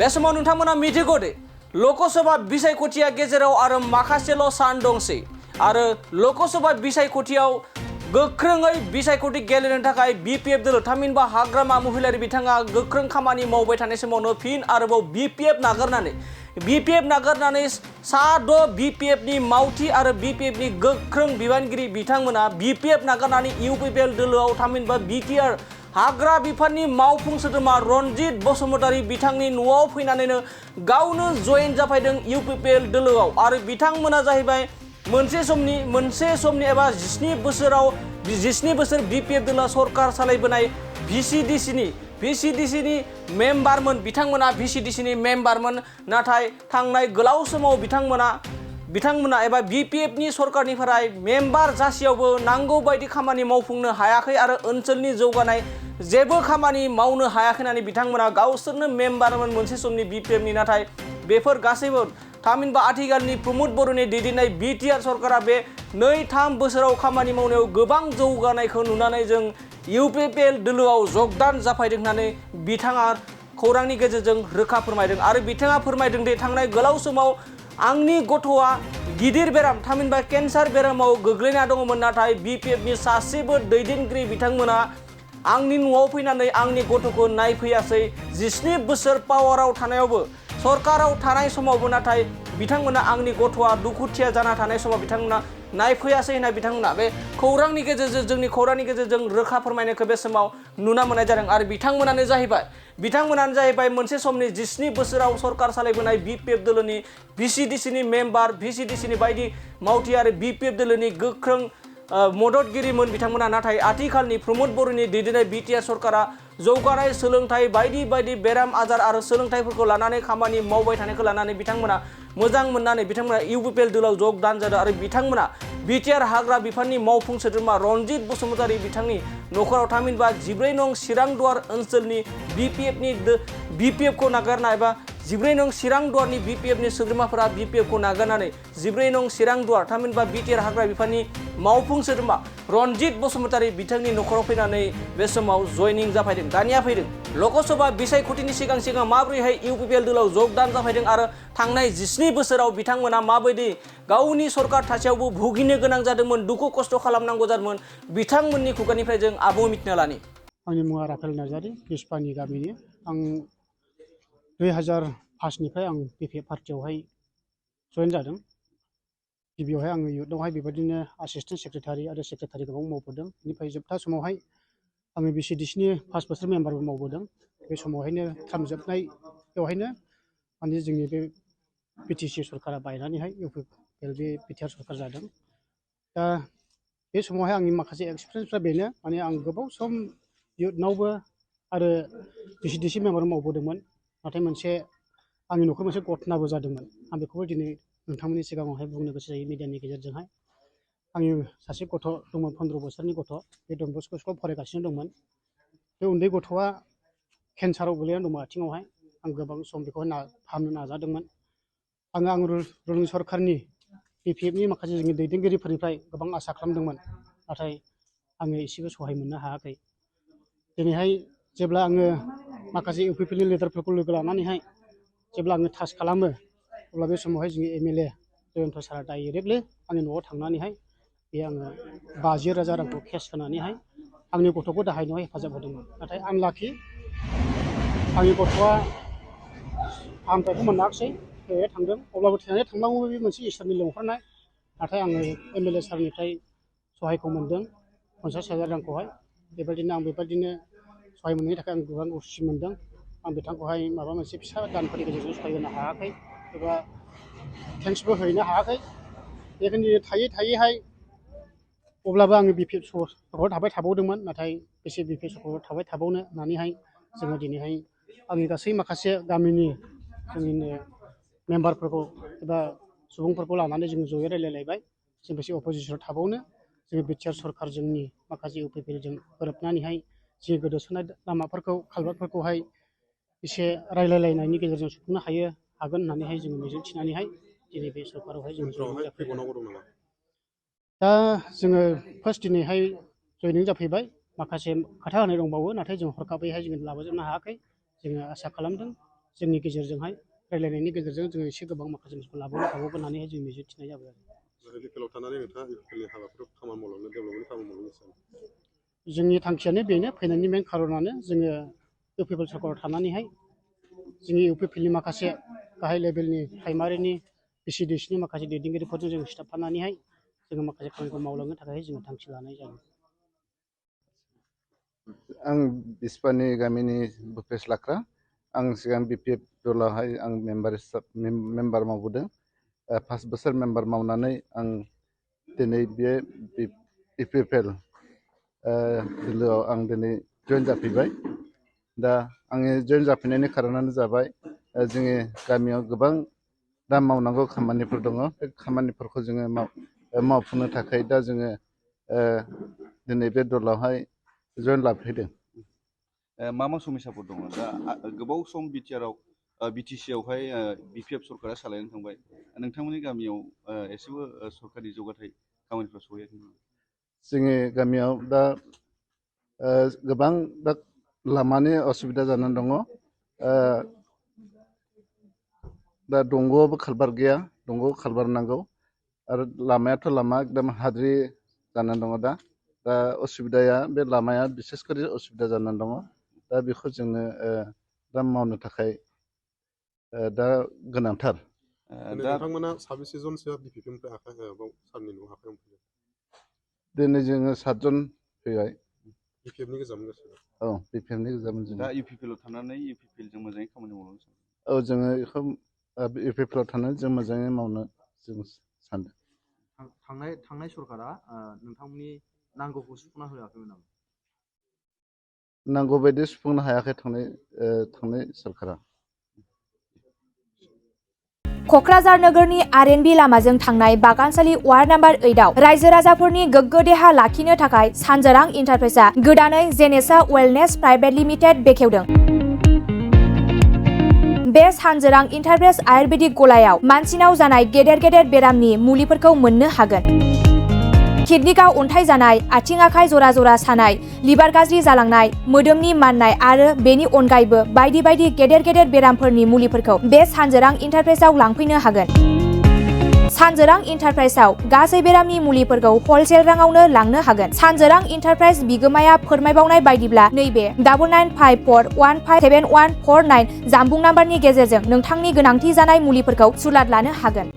बे समाव नोंथांमोना मिथिगौ दे लकसभा बिसायख'थिया गेजेराव आरो माखासेल' सान दंसै आरो लकसभा बिसायख'थियाव गोख्रोङै बिसायख'थि गेलेनो थाखाय बिपिएफ दोलो थामहिनबा हाग्रामा महिलारि बिथाङा गोख्रों खामानि मावबाय थानाय समावनो फिन आरोबाव बिपिएफ नागारनानै सा 6 बिपिएफनि मावथि आरो बिपिएफनि गोख्रों बिबानगिरि बिथांमोना बिपिएफ नागारनानै इउपिपिएल दोलोआव थामहिनबा बिटिआर हाग्रा बिफाननि मावफुं सोद्रोमा रनजित बसुमतारी बिथांनि न'आव फैनानैनो गावनो जयेन जाफैदों इउपिपिएल दोलोआव आरो बिथांमोना जाहैबाय मोनसे समनि एबा 17 बोसोर बिपिएफ दोलोआ सरकार सालायबोनाय भिसिडिसिनि मेम्बारमोन बिथांमोना भिसिडिसिनि मेम्बारमोन नाथाय थांनाय गोलाव समाव बिथांमोना एबा बिपिएफनि सरकारनिफ्राय मेम्बार जासेयावबो नांगौ बायदि खामानि मावफुंनो हायाखै आरो ओनसोलनि जौगानाय जेबो खामानि मावनो हायाखै होननानै बिथांमोना गावसोरनो मेम्बारमोन मोनसे समनि बिपिएफनि नाथाय बेफोर गासैबो थामहिनबा आथिखालनि प्रमोद बर'नि दैदेननाय बिटिआर सरकारा बे 2-3 बोसोराव खामानि मावनायाव गोबां जौगानायखौ नुनानै जों इउपिपिएल दोलोआव जगदान जाफैदों होननानै बिथाङा खौरांनि गेजेरजों रोखा फोरमायदों आरो बिथाङा फोरमायदों दि थांनाय गोलाव समाव आंनि गथ'आ गिदिर बेराम थामहिनबा केन्सार बेरामाव गोग्लैना दङमोन नाथाय बिपिएफनि सासेबो दैदेनगिरि बिथांमोना आंनि न'आव फैनानै आंनि गथ'खौ नायफैयासै 17 बोसोर पावाराव थानायावबो सरकाराव थानाय समावबो नाथाय बिथांमोना आंनि गथ'आ दुखुथिया जाना थानाय समाव बिथांमोना नायफैयासै होनना बिथांमोना बे खौरांनि गेजेरजों जोंनि खौरांनि गेजेरजों रोखा फोरमायनायखौ बे समाव नुना मोननाय जादों आरो बिथांमोनानो जाहैबाय मोनसे समनि 17 बोसोराव सरकार सालायबोनाय बिपिएफ दोलोनि भिसिडिसिनि मेम्बार भिसिडिसिनि बायदि मावथि आरो बिपिएफ दोलोनि गोख्रों मददगिरिमोन बिथांमोना नाथाय आथिखालनि प्रमोद बर'नि दैदेननाय बिटिआर सरकारा जौगानाय सोलोंथाइ बायदि बेराम आजार आरो सोलोंथाइफोरखौ लानानै खामानि मावबाय थानायखौ लानानै बिथांमोना मोजां मोननानै बिथांमोना इउपिपिएल दोलोआव जगदान जादों आरो बिथांमोना बिटिआर हाग्रा बिफाननि मावफुं सोद्रोमा रनजित बसुमतारी बिथांनि न'खराव थामहिनबा 14 नं चिरांदुवार ओनसोलनि बिपिएफखौ नागारना एबा 14 नं चिरांदुवारनि बिपिएफनि सोद्रोमाफोरा बिपिएफखौ नागारनानै 14 नं चिरांदुवार थामहिनबा बिटिआर हाग्रा बिफाननि मावफुं सोद्रोमा रनजित बसुमतारी बिथांनि न'खराव फैनानै बे समाव जयनिं जाफैदों दानिया फैदों लकसभा बिसायख'थिनि सिगां माबोरैहाय इउपिपिएल दोलोआव जगदान जाफैदों आरो थांनाय 17 बोसोराव बिथांमोना माबायदि गावनि सरकार थासेयावबो भुगिनो गोनां जादोंमोन दुखु खस्थ' खालामनांगौ जादोंमन बिथांमोननि खुगानिफ्राय जों आबुं मिथिना लानि आंनि मुङा राफेल नार्जारी बिस्पानि गामिनि आं 2005निफ्राय आं बिपिएफ पार्टियावहाय जयेन जादों गिबियावहाय आङो इयुथआवहाय बेबायदिनो एसिस्टेन्ट सेक्रेटारि आरो सेक्रेटारि गोबां मावबोदों बेनिफ्राय जोबथा समावहाय आङो भिसिडिसिनि 5 बोसोर मेम्बारबो मावबोदों बे समावहायनो टार्म जोबनायावहायनो माने जोंनि बे बिटिसि सरकारा बायनानैहाय इउपिपिएल बे बिटिआर सरकार जादों दा बे समावहाय आंनि माखासे एक्सपिरियेन्सफ्रा बेनो माने आं गोबाव सम इयुथनावबो आरो भिसिडिसि मेम्बार मावबोदोंमोन नाथाय मोनसे आंनि न'खराव मोनसे घटनाबो जादोंमोन आं बेखौबो दिनै नोंथांमोननि सिगाङावहाय बुंनो गोसो जायो मिडियानि गेजेरजोंहाय आंनि सासे गथ' दंमोन 15 बोसोरनि गथ' बे डन बस्क' स्कुलाव फरायगासिनो दंमोन बे उन्दै गथ'आ केन्साराव गोलैनानै दंमोन आथिङावहाय आं गोबां सम बेखौ फाहामनो नाजादोंमोन आं रुलिं सरकारनि बिपिएफनि माखासे जोंनि दैदेनगिरिफोरनिफ्राय गोबां आसा खालामदोंमोन नाथाय आङो एसेबो सहाय मोननो हायाखै दिनैहाय जेब्ला आङो माखासे इउपिपिएलनि लिडारफोरखौ लोगो लानानैहाय जेब्ला आङो टाच खालामो अब्ला बे समावहाय जोंनि एमएलए जयन्त सारा डाइरेक्टलि आंनि न'आव थांनानैहाय बे आङो 50,000 रांखौ केस होनानैहाय आंनि गथ'खौ दाहायनायाव हेफाजाब होदोंमोन नाथाय आनलाकि आंनि गथ'आ फाहामथायखौ मोनाखिसै थैनानै थांदों अब्लाबो थैनानै थांनांगौ बे मोनसे इसोरनि लेंहरनाय नाथाय आङो एमएलए सारनिफ्राय सहायखौ मोनदों 50,000 रांखौहाय बेबायदिनो सहाय मोननायनि थाखाय आं गोबां खुसि मोनदों आं बिथांखौहाय माबा मोनसे फिसा दानफोरनि गेजेरजों सहाय होनो हायाखै एबा थेंक्सबो हैनो हायाखै बेखायनो थायैहाय अब्लाबो आङो बिपिएफ सरकाराव थाबाय थाबावदोंमोन नाथाय बेसे बिपिएफ सरकाराव थाबाय थाबावनो होननानैहाय जोङो दिनैहाय आंनि गासै माखासे गामिनि जोंनिनो मेम्बारफोरखौ एबा सुबुंफोरखौ लानानै जोङो जयै रायलायलायबाय जों बेसे अपोजिसनाव थाबावनो जोङो बिटिआर सरकार जोंनि माखासे इउपिपिएलजों गोरोबनानैहाय जि गोदोसोनाय लामाफोरखौ खालभार्टफोरखौहाय एसे रायलायलायनायनि गेजेरजों सुफुंनो हागोन होननानैहाय जोङो मिजिंथिनानैहाय दिनै बे सरकारावहाय जों दा जोङो फार्स्ट दिनैहाय जयनिं जाफैबाय माखासे खोथा होनाय दंबावो नाथाय जों हरखाबैहाय जोङो लाबोजोबनो हायाखै जोङो आसा खालामदों जोंनि गेजेरजोंहाय रायलायनायनि गेजेरजों जोङो एसे गोबां माखासे मानसिखौ लाबोनो हाबावगोन होननानैहाय जों मिजिं थिनाय जाबाय आरो इउपिपिएलआव थानानै नोंथाङा इउपिपिएलनि हाबाफोरखौ खामानि मावलांनो डेभेलपमेन्टनि खामानि मावलांनो सानो जोंनि थांखियानो बेनो फैनायनि मेन खारनानो जोङो इउपिपिएल सरकाराव थानानैहाय जोंनि इउपिपिएलनि माखासे गाहाय लेभेलनि प्राइमारिनि बिसिडिसिनि माखासे दैदेनगिरिफोरजों जों सिथाबफानानैहाय जोङो माखासे खामानिखौ मावलांनो थाखाय जोङो थांखि लानाय जादों। आं बिस्पानि गामिनि भुपेश लाख्रा आं सिगां बिपिएफ दलावहाय आं मेम्बार मावबोदों 5 बोसोर मेम्बार मावनानै आं दिनै बे इउपिपिएल दोलोआव आं दिनै जइन जाफैबाय। दा आङो जइन जाफैनायनि खारनानो जाबाय जोंनि गामियाव गोबां दा मावनांगौ खामानिफोर दङ बे खामानिफोरखौ जोङो मावफुंनो थाखाय दा जोङो दिनै बे दलावहाय जइन लाफैदों। मा मा समस्याफोर दङ दा गोबाव सम बिटिसिआवहाय बिपिएफ सरकारा सालायनानै थांबाय नोंथांमोननि गामियाव एसेबो सरकारनि जौगाथाय खामानिफ्रा सहैयाखै नामा? जोंनि गामियाव दा गोबां दा लामानि असुबिदा जानानै दङ। दा दंग'आवबो खालभार गैया, दंग'आव खालभार नांगौ आरो लामायाथ' लामा एकदम हाद्रि जानानै दङ दा असुबिदाया बे लामाया बिसेसकरि असुबिदा जानानै दङ। दा बेखौ जोङो दा मावनो थाखाय दा गोनांथार। दा नोंथांमोना साबेसे जनसो बिपिएफनिफ्राय सारनि न'आव आखाइ हमफैदों? दिनै जोङो 7 जन फैबाय। बिपिएफनि गोजामोन गासैबो? औ बिपिएफनि गोजामोन जों। दा इउपिपिएलआव थानानै इउपिपिएलजों मोजाङै खामानि मावलांनो सानो? औ जोङो बेखौ इउपिपिएलआव थानानै जों मोजाङै मावनो जों सानदों। थांनाय सरकारा नोंथांमोननि नांगौखौ सुफुंना होआखैमोन नामा? नांगौ बायदि सुफुंनो हायाखै थांनाय सरकारा। क'क्राझार नोगोरनि आरएनबि लामाजों थांनाय बागानसालि वार्ड नाम्बार 8 आव रायजो राजाफोरनि गोग्गो देहा लाखिनो थाखाय सानजोरां इन्टारप्राइजआ गोदानै जेनेसा वेलनेस प्राइभेट लिमिटेड बेखेवदों। बे सानजोरां इन्टारप्राइज आयुर्वेदिक गलायाव मानसिनाव जानाय गेदेर बेरामनि मुलिफोरखौ मोननो हागोन। किडनिकआव अन्थाइ जानाय, आथिं आखाइ जरा जरा सानाय, लिभार गाज्रि जालांनाय, मोदोमनि माननाय आरो बेनि अनगायैबो बायदि गेदेर बेरामफोरनि मुलिफोरखौ बे सानजोरां इन्टारप्राइजआव लांफैनो हागोन। सानजोरां इन्टारप्राइजआव गासै बेरामनि मुलिफोरखौ हलसेल राङावनो लांनो हागोन। सानजोरां इन्टारप्राइज बिगोमाया फोरमायबावनाय बायदिब्ला नैबे 9954157149 जानबुं नाम्बारनि गेजेरजों नोंथांनि गोनांथि जानाय मुलिफोरखौ सुलाद लानो हागोन।